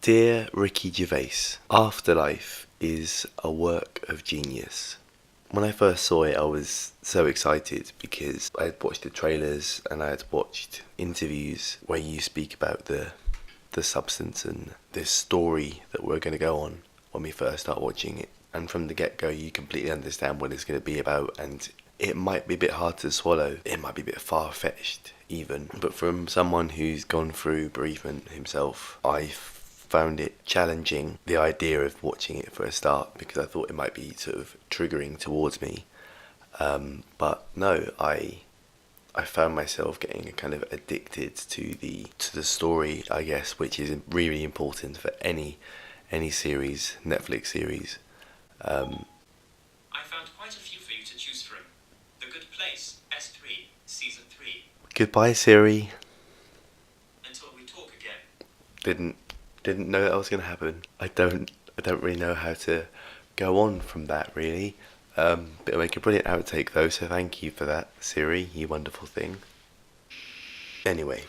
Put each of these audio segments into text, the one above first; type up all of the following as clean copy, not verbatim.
Dear Ricky Gervais, Afterlife is a work of genius. When I first saw it, I was so excited because I had watched the trailers and I had watched interviews where you speak about the substance and this story that we're going to go on when we first start watching it. And from the get-go, you completely understand what it's going to be about, and it might be a bit hard to swallow. It might be a bit far-fetched, even. But from someone who's gone through bereavement himself, I found it challenging, the idea of watching it for a start, because I thought it might be sort of triggering towards me. But no, I found myself getting kind of addicted to the story, I guess, which is really important for any series, Netflix series. I found quite a few for you to choose from. The Good Place, S3, Season 3. Goodbye, Siri. Until we talk again. Didn't know that was going to happen. I don't really know how to go on from that, really. But it'll make a brilliant outtake though, so thank you for that, Siri, you wonderful thing. Anyway,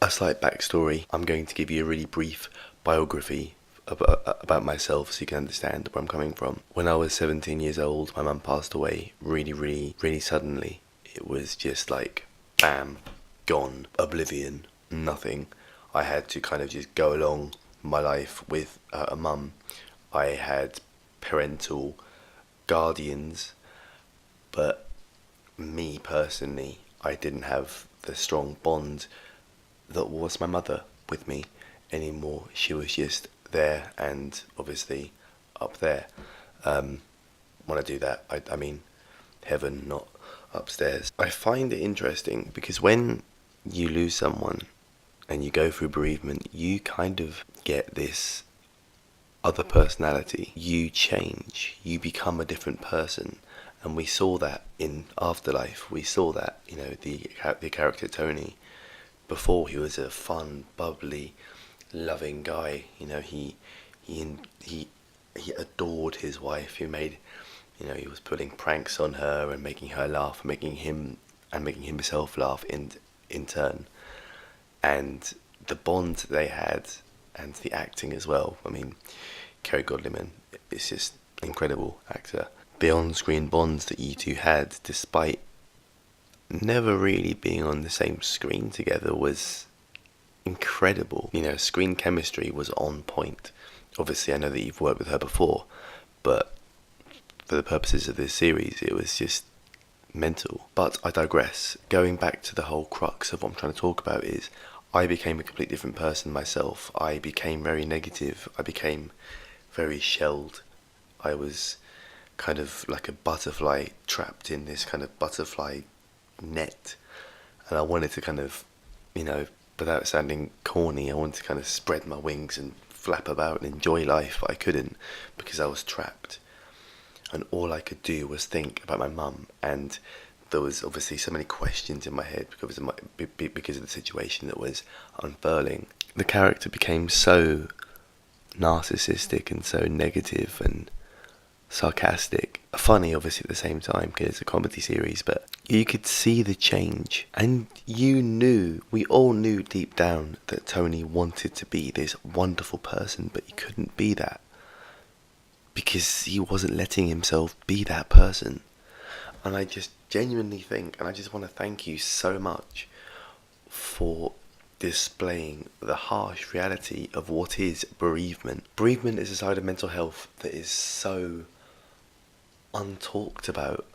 a slight backstory. I'm going to give you a really brief biography about myself so you can understand where I'm coming from. When I was 17 years old, my mum passed away really suddenly. It was just like, bam, gone, oblivion, nothing. I had to kind of just go along my life with a mum. I had parental guardians, but me personally, I didn't have the strong bond that was my mother with me anymore. She was just there and obviously up there. When I do that, I mean heaven, not upstairs. I find it interesting because when you lose someone and you go through bereavement, you kind of get this other personality. You change, you become a different person. And we saw that in Afterlife. We saw that, the character Tony, before he was a fun, bubbly, loving guy. He adored his wife. He was putting pranks on her and making her laugh, making himself laugh in turn. And the bond they had, and the acting as well. I mean, Kerry Godliman is just incredible actor. The on-screen bonds that you two had, despite never really being on the same screen together, was incredible. Screen chemistry was on point. Obviously, I know that you've worked with her before, but for the purposes of this series, it was just mental. But I digress. Going back to the whole crux of what I'm trying to talk about is, I became a completely different person myself. I became very negative. I became very shelled. I was kind of like a butterfly trapped in this kind of butterfly net. And I wanted to kind of, without sounding corny, I wanted to kind of spread my wings and flap about and enjoy life, but I couldn't because I was trapped. And all I could do was think about my mum, and there was obviously so many questions in my head because of the situation that was unfurling. The character became so narcissistic and so negative and sarcastic. Funny, obviously, at the same time, because it's a comedy series, but you could see the change. And we all knew deep down that Tony wanted to be this wonderful person, but he couldn't be that because he wasn't letting himself be that person. And I just genuinely think, and I just want to thank you so much for displaying the harsh reality of what is bereavement. Bereavement is a side of mental health that is so untalked about.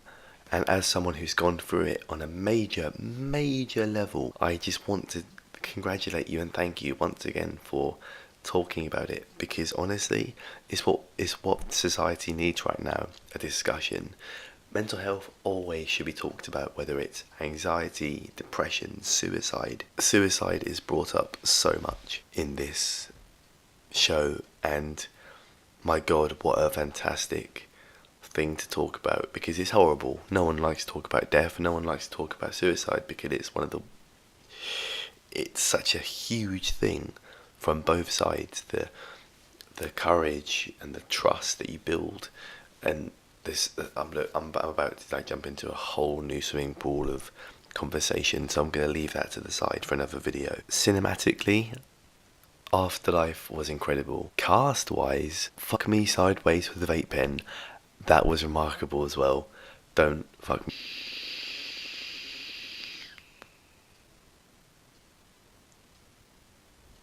And as someone who's gone through it on a major level, I just want to congratulate you and thank you once again for talking about it, because honestly, it's what society needs right now, a discussion. Mental health always should be talked about, whether it's anxiety, depression, suicide. Suicide is brought up so much in this show, and my God, what a fantastic thing to talk about, because it's horrible. No one likes to talk about death, no one likes to talk about suicide, because it's such a huge thing from both sides. The courage and the trust that you build, and I'm about to jump into a whole new swimming pool of conversation, so I'm going to leave that to the side for another video. Cinematically, Afterlife was incredible. Cast-wise, Fuck Me Sideways with a Vape Pen, that was remarkable as well. Don't fuck me.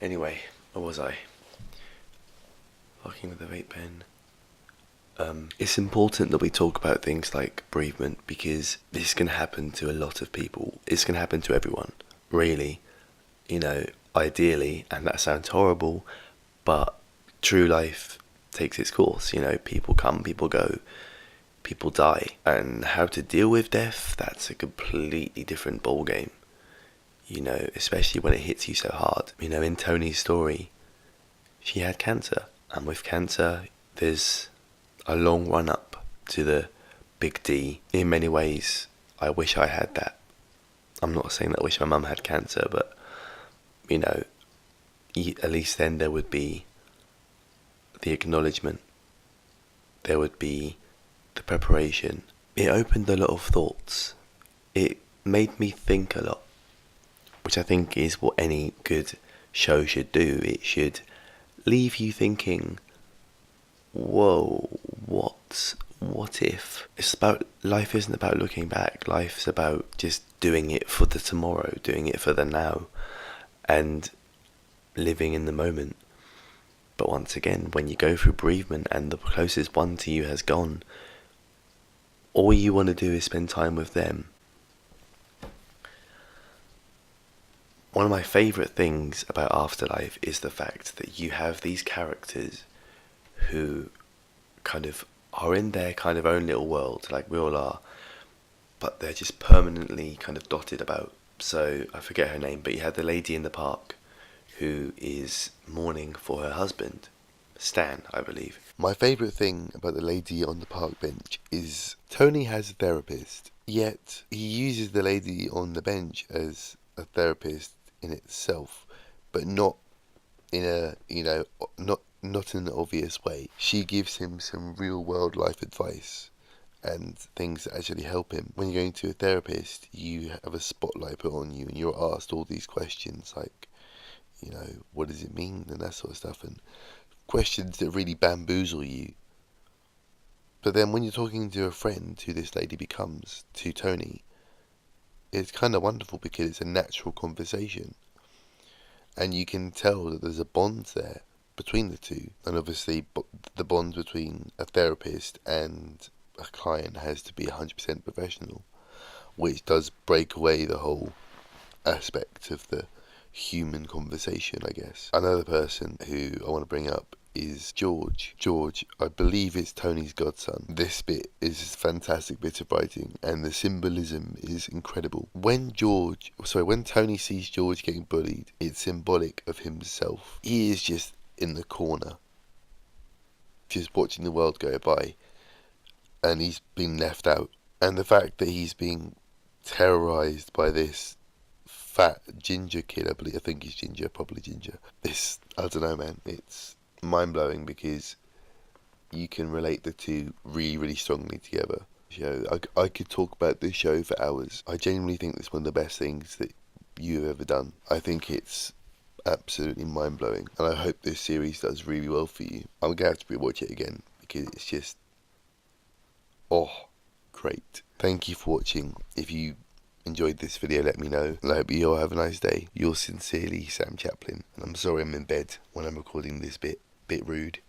Anyway, where was I? Fucking with a vape pen. It's important that we talk about things like bereavement, because this can happen to a lot of people. It's going to happen to everyone, really. You know, ideally, and that sounds horrible, but true life takes its course. You know, people come, people go, people die. And how to deal with death, that's a completely different ballgame. You know, especially when it hits you so hard. You know, in Tony's story, she had cancer. And with cancer, there's a long run up to the big D. In many ways, I wish I had that. I'm not saying that I wish my mum had cancer, but, you know, at least then there would be the acknowledgement. There would be the preparation. It opened a lot of thoughts. It made me think a lot, which I think is what any good show should do. It should leave you thinking, whoa, what if? It's about, life isn't about looking back. Life's about just doing it for the tomorrow, doing it for the now, and living in the moment. But once again, when you go through bereavement and the closest one to you has gone, all you want to do is spend time with them. One of my favourite things about Afterlife is the fact that you have these characters who kind of are in their kind of own little world, like we all are, but they're just permanently kind of dotted about. So, I forget her name, but you have the lady in the park who is mourning for her husband, Stan, I believe. My favourite thing about the lady on the park bench is Tony has a therapist, yet he uses the lady on the bench as a therapist in itself, but not in a, you know, not in an obvious way. She gives him some real world life advice and things that actually help him. When you're going to a therapist, you have a spotlight put on you and you're asked all these questions like, you know, what does it mean, and that sort of stuff, and questions that really bamboozle you. But then when you're talking to a friend, who this lady becomes to Tony, it's kind of wonderful because it's a natural conversation. And you can tell that there's a bond there between the two. And obviously the bond between a therapist and a client has to be 100% professional, which does break away the whole aspect of the human conversation, I guess. Another person who I want to bring up is George. George, I believe, is Tony's godson. This bit is a fantastic bit of writing, and the symbolism is incredible. When Tony sees George getting bullied, it's symbolic of himself. He is just in the corner, just watching the world go by, and he's been left out. And the fact that he's being terrorised by this fat ginger kid, I think he's ginger, probably ginger. This, I don't know, man, it's mind-blowing because you can relate the two really, really strongly together. I could talk about this show for hours. I genuinely think it's one of the best things that you've ever done. I think it's absolutely mind-blowing, and I hope this series does really well for you. I'm gonna have to rewatch it again because it's just, oh, great. Thank you for watching. If you enjoyed this video, let me know, and I hope you all have a nice day. Yours sincerely, Sam Chaplin, and I'm sorry I'm in bed when I'm recording this bit rude.